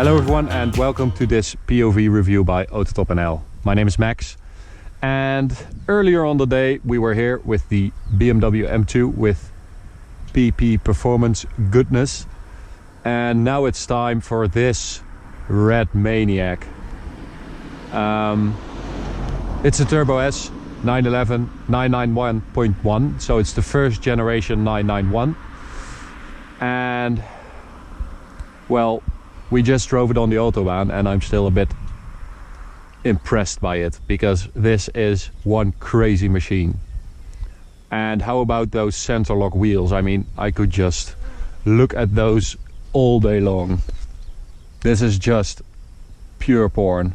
Hello everyone and welcome to this POV review by AutoTopNL. My name is Max and earlier on the day we were here with the BMW M2 with PP performance goodness, and now it's time for this red maniac. It's a Turbo S 911 991.1, so it's the first generation 991, and well, we just drove it on the autobahn and I'm still a bit impressed by it because this is one crazy machine. And how about those center lock wheels? I mean, I could just look at those all day long. This is just pure porn.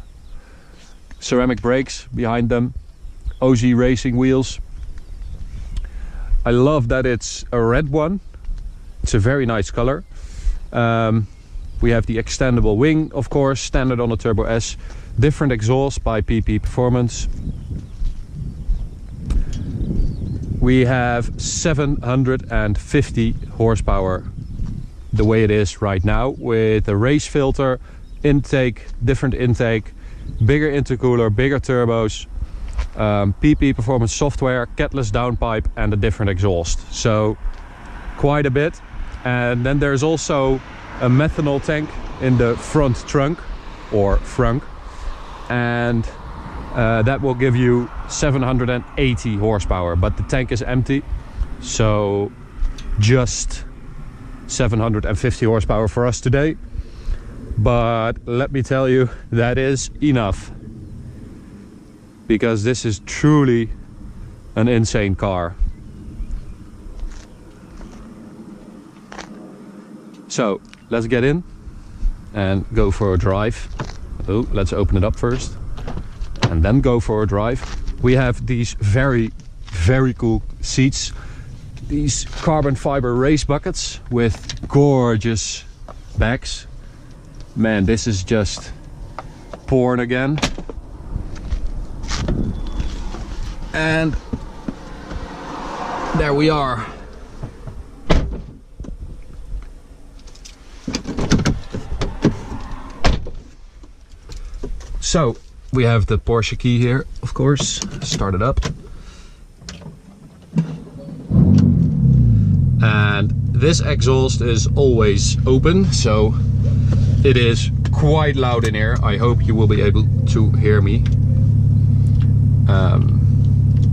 Ceramic brakes behind them, OZ racing wheels. I love that it's a red one. It's a very nice color. We have the extendable wing, of course, standard on the Turbo S. Different exhaust by PP Performance. We have 750 horsepower, the way it is right now, with a race filter, intake, different intake, bigger intercooler, bigger turbos, PP Performance software, catless downpipe, and a different exhaust. So quite a bit. And then there's also a methanol tank in the front trunk or frunk, and that will give you 780 horsepower, but the tank is empty, so just 750 horsepower for us today. But let me tell you, that is enough, because this is truly an insane car. So let's get in and go for a drive. Oh, let's open it up first and then go for a drive. We have these very cool seats, these carbon fiber race buckets with gorgeous backs. Man, this is just porn again. And there we are. So we have the Porsche key here, of course. Start it up. And this exhaust is always open, so it is quite loud in here. I hope you will be able to hear me.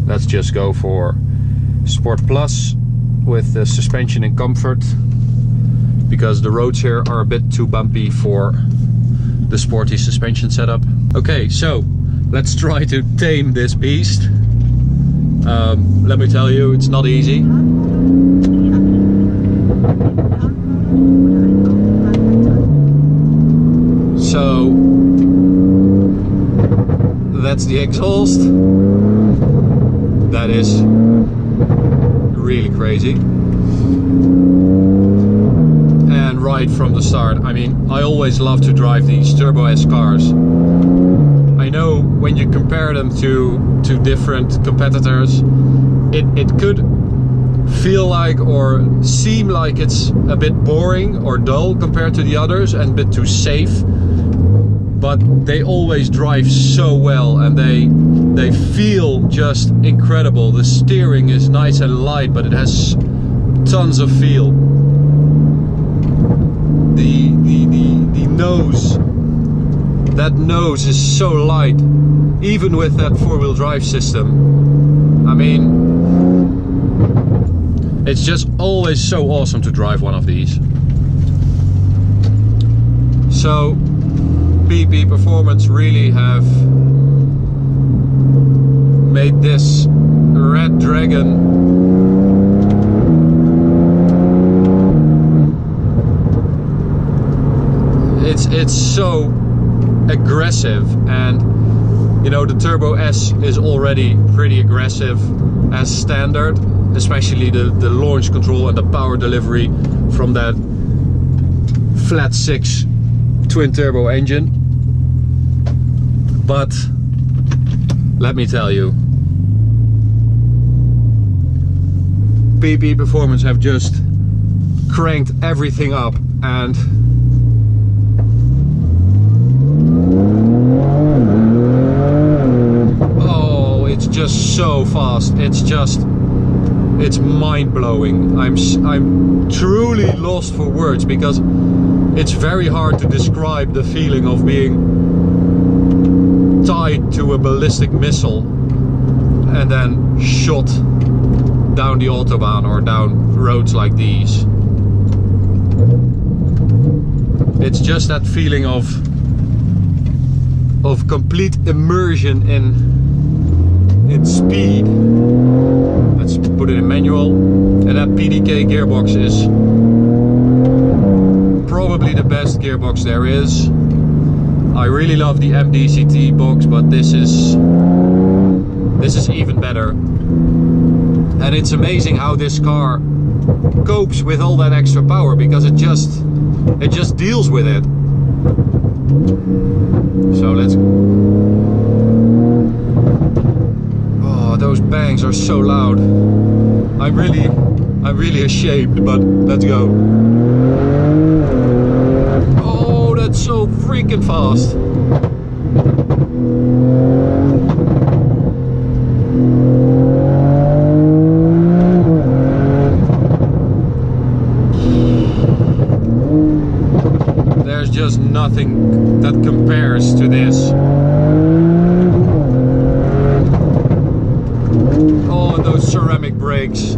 Let's just go for Sport Plus with the suspension in comfort, because the roads here are a bit too bumpy for the sporty suspension setup. Okay, so let's try to tame this beast. Let me tell you, it's not easy. So that's the exhaust. That is really crazy. And right from the start, I mean, I always love to drive these Turbo S cars. I know when you compare them to different competitors, it could feel like or seem like it's a bit boring or dull compared to the others and a bit too safe. But they always drive so well and they feel just incredible. The steering is nice and light, but it has tons of feel. The nose, that nose is so light, even with that four-wheel drive system. I mean, it's just always so awesome to drive one of these. So PP Performance really have made this Red Dragon it's so aggressive, and you know, the Turbo S is already pretty aggressive as standard, especially the launch control and the power delivery from that flat 6 twin turbo engine. But let me tell you, PP Performance have just cranked everything up, and it's just so fast. It's mind-blowing. I'm truly lost for words, because it's very hard to describe the feeling of being tied to a ballistic missile and then shot down the autobahn or down roads like these. It's just that feeling of complete immersion in speed. Let's put it in manual. And that PDK gearbox is probably the best gearbox there is. I really love the MDCT box, but this is even better. And it's amazing how this car copes with all that extra power, because it just deals with it. So let's. Oh, those bangs are so loud. I'm really ashamed, but let's go. Oh, that's so freaking fast. There's just nothing that compares to this. Oh, and those ceramic brakes.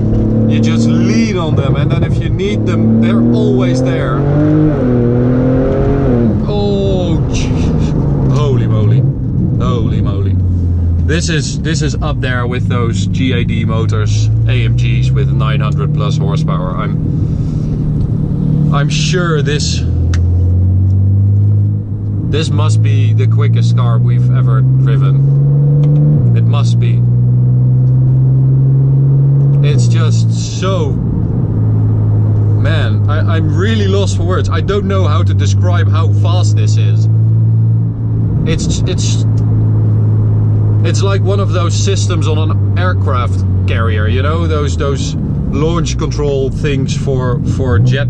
You just lean on them, and then if you need them, they're always there. Oh, jeez. Holy moly. Holy moly. This is up there with those GAD motors, AMGs with 900 plus horsepower. I'm sure this must be the quickest car we've ever driven. It must be. It's just so... Man, I'm really lost for words. I don't know how to describe how fast this is. It's like one of those systems on an aircraft carrier, you know, those launch control things for jet...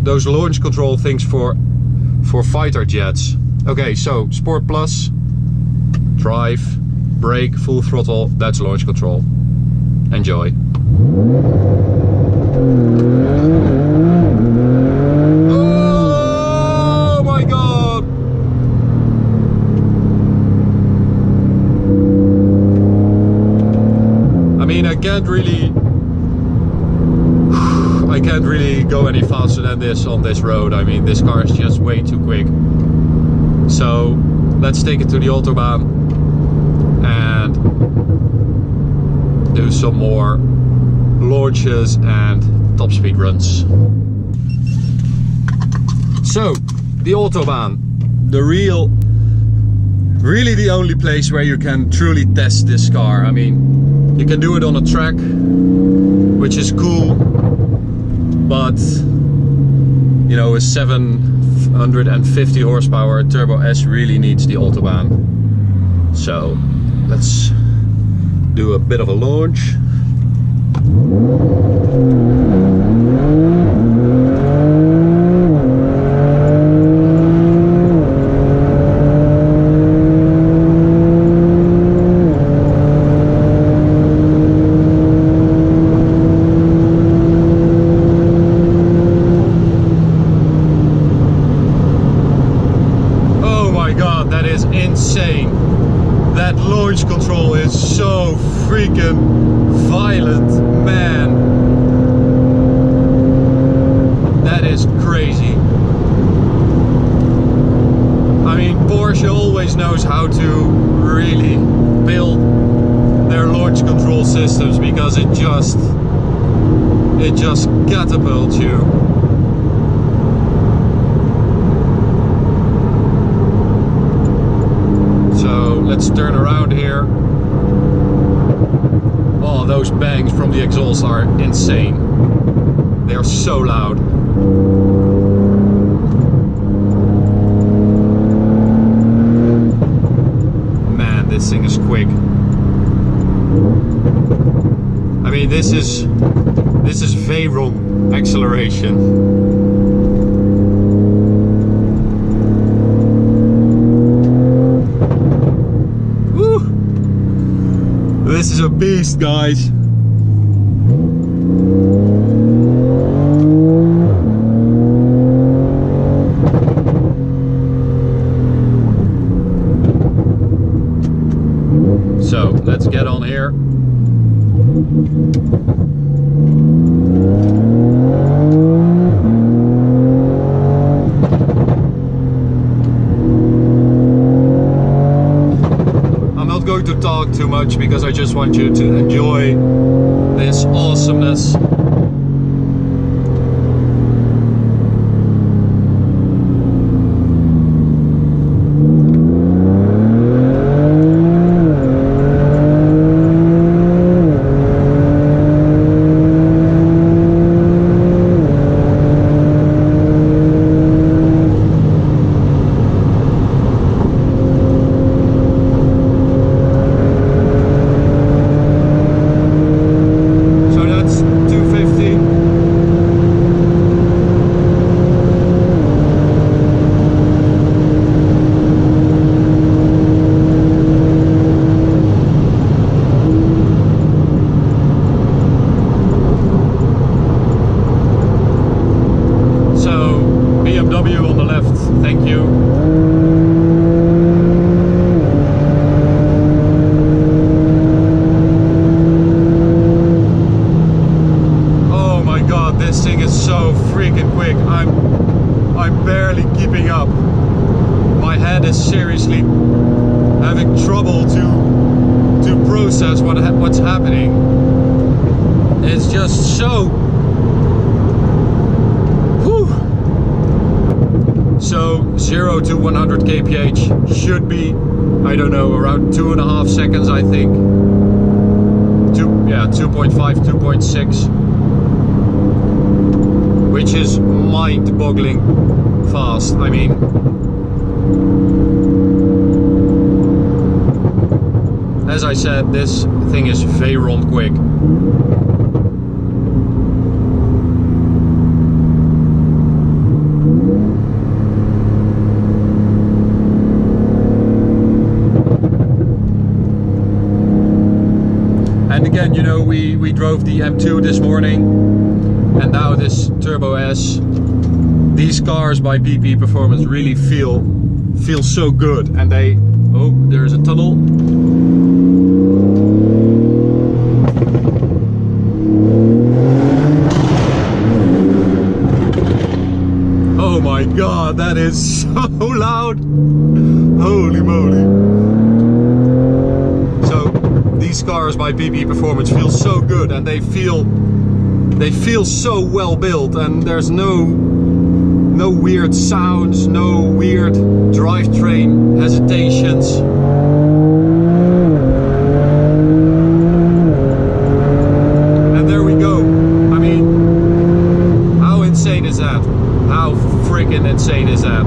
Those launch control things for fighter jets. Okay, so Sport Plus, drive, brake, full throttle, that's launch control. Enjoy. Oh my god! I mean, I can't really go any faster than this on this road. I mean, this car is just way too quick. So let's take it to the autobahn and do some more launches and top speed runs. So the autobahn, really the only place where you can truly test this car. I mean, you can do it on a track, which is cool, but you know, a 750 horsepower Turbo S really needs the autobahn. So let's do a bit of a launch. Insane. That launch control is so freaking violent, man. That is crazy. I mean, Porsche always knows how to really build their launch control systems, because it just catapults you. Let's turn around here. Oh, those bangs from the exhaust are insane. They are so loud. Man, this thing is quick. I mean, this is Veyron acceleration. This is a beast, guys. So let's get on here. I'm not going to talk too much because I just want you to enjoy this awesomeness. I'm barely keeping up. My head is seriously having trouble to process what's happening. It's just so... Whew. So 0 to 100 kph should be, I don't know, around 2.5 seconds, I think. 2.5, 2.6. Which is mind-boggling fast. I mean, as I said, this thing is very quick. And again, you know, we drove the M2 this morning, and now this Turbo S. These cars by PP Performance really feel so good, and they... Oh, there's a tunnel. Oh my god, that is so loud! Holy moly! So these cars by PP Performance feel so good, and they feel so well built, and there's no weird sounds, no weird drivetrain hesitations. And there we go. I mean, how insane is that? How freaking insane is that?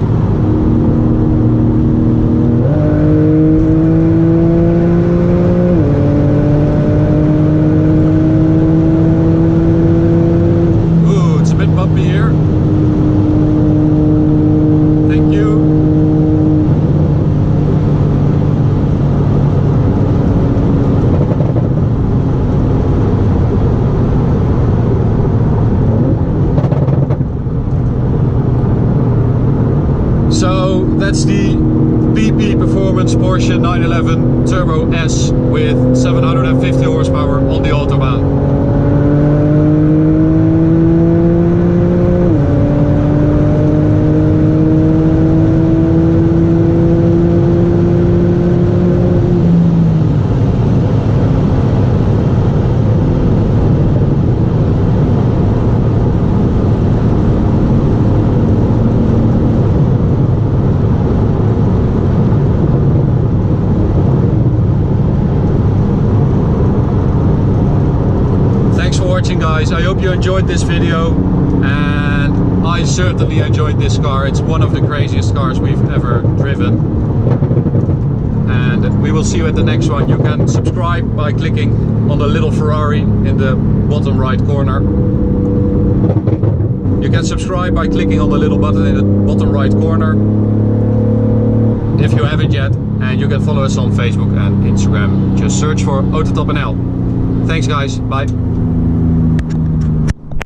So that's the PP Performance Porsche 911 Turbo S with 750 horsepower on the Autobahn. Guys, I hope you enjoyed this video, and I certainly enjoyed this car. It's one of the craziest cars we've ever driven, and we will see you at the next one. You can subscribe by clicking on the little Ferrari in the bottom right corner. You can subscribe by clicking on the little button in the bottom right corner if you haven't yet, and you can follow us on Facebook and Instagram. Just search for AutoTopNL. Thanks guys, bye.